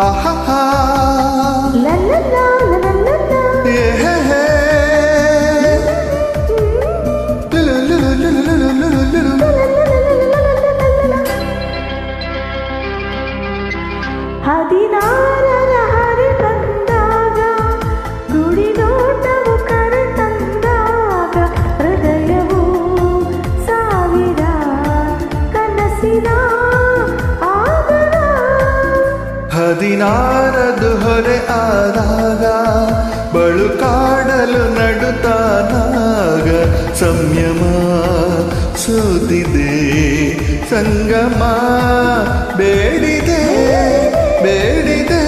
ಆಹಾ La la la la la la la. ಹದಿನಾರರ ಹರಿ ಬಂದಾಗ ಗುಡಿ ನೋಟವು ಕರೆ ತಂದಾಗ ಹೃದಯವು ಸಾವಿರ ಕನಸಿನ ಆಗರ. ಹದಿನಾರದು ಹೊರೆ ಆದಾಗ ಬಳುಕಾಡಲು ನಡುತ್ತಾನಾಗ ಸಂಯಮ ಸೋತಿದೆ ಸಂಗಮ ಬೇಡಿದೆ ಬೇಡಿದೆ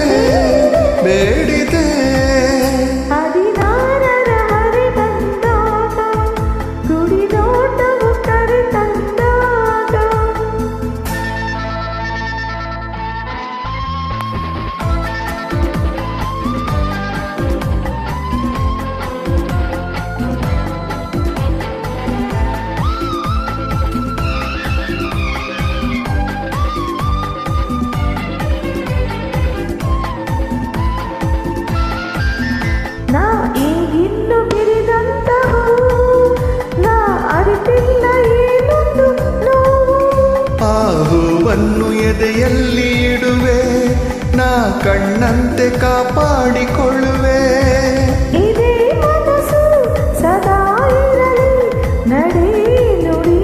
ಬೇಡಿದೆ. ಹದಿನಾರರ ಹರಿ ಬಂದಾಗ ಗುಡಿ ನೋಟವು ಕರೆ ತಂದಾಗ. ನಾ ಈಗಿನ್ನು ಬಿರಿದಂತಹ ನಾ ಅರಿತಿಲ್ಲ ಏನೊಂದು ನೋವು. ಆ ಹೂವನ್ನು ಎದೆಯಲ್ಲಿ ಇಡುವೆ ನಾ ಕಣ್ಣಂತೆ ಕಾಪಾಡಿಕೊಳ್ಳುವೆ. ಇದೇ ಮನಸ್ಸು ಸದಾ ಇರಲಿ ನಡೆ ನುಡಿ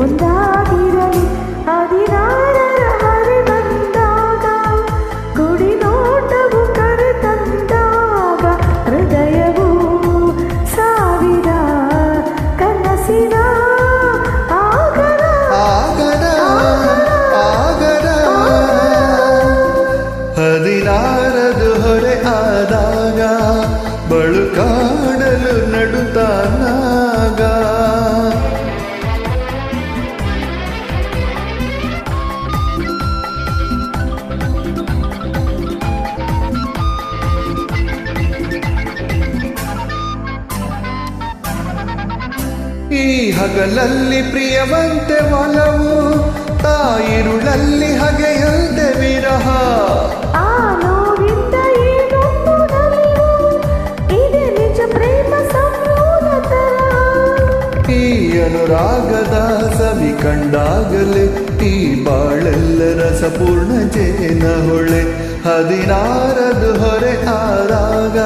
ಒಂದಾಗಿರಲಿ. ಹದಿನಾರರ ಹರಿ ಬಂದಾಗ ಗುಡಿ ನೋಟವು ಕರೆ ತಂದಾಗ ಹೃದಯವು ಸಾವಿರ ಕನಸಿನ ಆಗರ. ಆಗರ ಆಗರ ಹದಿನಾರದು ಹೊರೆ ಆದಾಗ ಬಳುಕಾಡಲು ನಡುತ್ತಾನಾಗ. ಈ ಹಗಲಲ್ಲಿ ಪ್ರಿಯವಂತೆ ಒಲವು ತಾಯಿರುಳಲ್ಲಿ ಹಗೆಯಂತೆ ವಿರಹ. ಆ ನೋವಿಂದ ಏನೊಂದು ನಲಿವು ಇದೆ ನಿಜ ಪ್ರೇಮ ಸಂಯೋಗ ತರ. ಈ ಅನುರಾಗದ ಸವಿ ಕಂಡಾಗಲೇ ಈ ಬಾಳೆಲ್ಲ ರಸಪೂರ್ಣ ಜೇನ ಹೊಳೆ. ಹದಿನಾರದು ಹೊರೆ ಆದಾಗ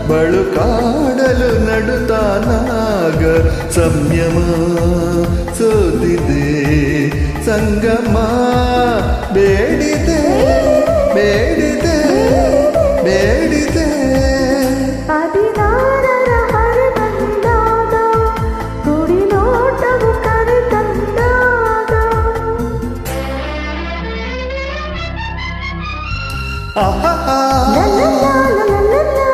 ಬಳುಕಾಡಲು ನಡುತ್ತಾನಾಗ ಸಂಯಮ ಸೋತಿದೆ ಸಂಗಮ ಬೇಡಿದೆ ಬೇಡಿದೆ ಬೇಡಿದೆ. ಹದಿನಾರರ ಹರಿ ಬಂದಾಗ ಗುಡಿ ನೋಟವು ಕರೆ ತಂದಾಗ. ಆಹಾ La la la la la la la.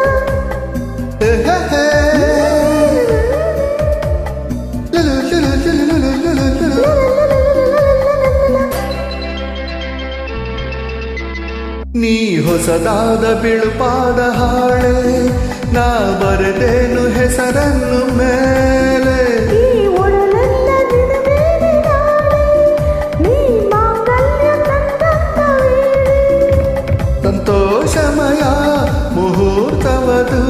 ನೀ ಹೊಸದಾದ ಬಿಳುಪಾದ ಹಾಳೆ ನಾ ಬರೆದೇನು ಹೆಸರನ್ನು ಮೇಲೆ. ಈ ಒಡಲೆಲ್ಲ ನಿನ ಮೇಲೆ ನಾಳೆ ನೀ ಮಾಂಗಲ್ಯ ತಂದಂತ ವೇಳೆ. ಸಂತೋಷಮಯ ಮುಹೂರ್ತವದು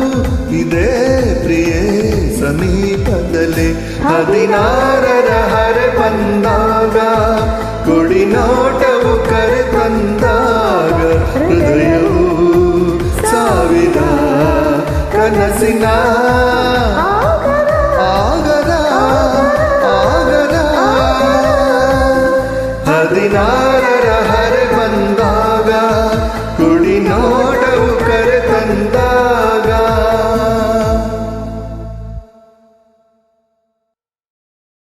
ಇದೇ ಪ್ರಿಯೇ ಸಮೀಪದಲ್ಲಿ. ಹದಿನಾರರ ಹರೆ ಬಂದಾಗ ಗುಡಿ ನೋಟವು ಕರೆ ತಂದಾಗ ಹೃದಯವು ಸಾವಿರ ಕನಸಿನ ಆಗರ ಆಗರ. ಹದಿನಾರರ ಹರೆ ಬಂದಾಗ ಗುಡಿ ನೋಟವು ಕರೆ ತಂದಾಗ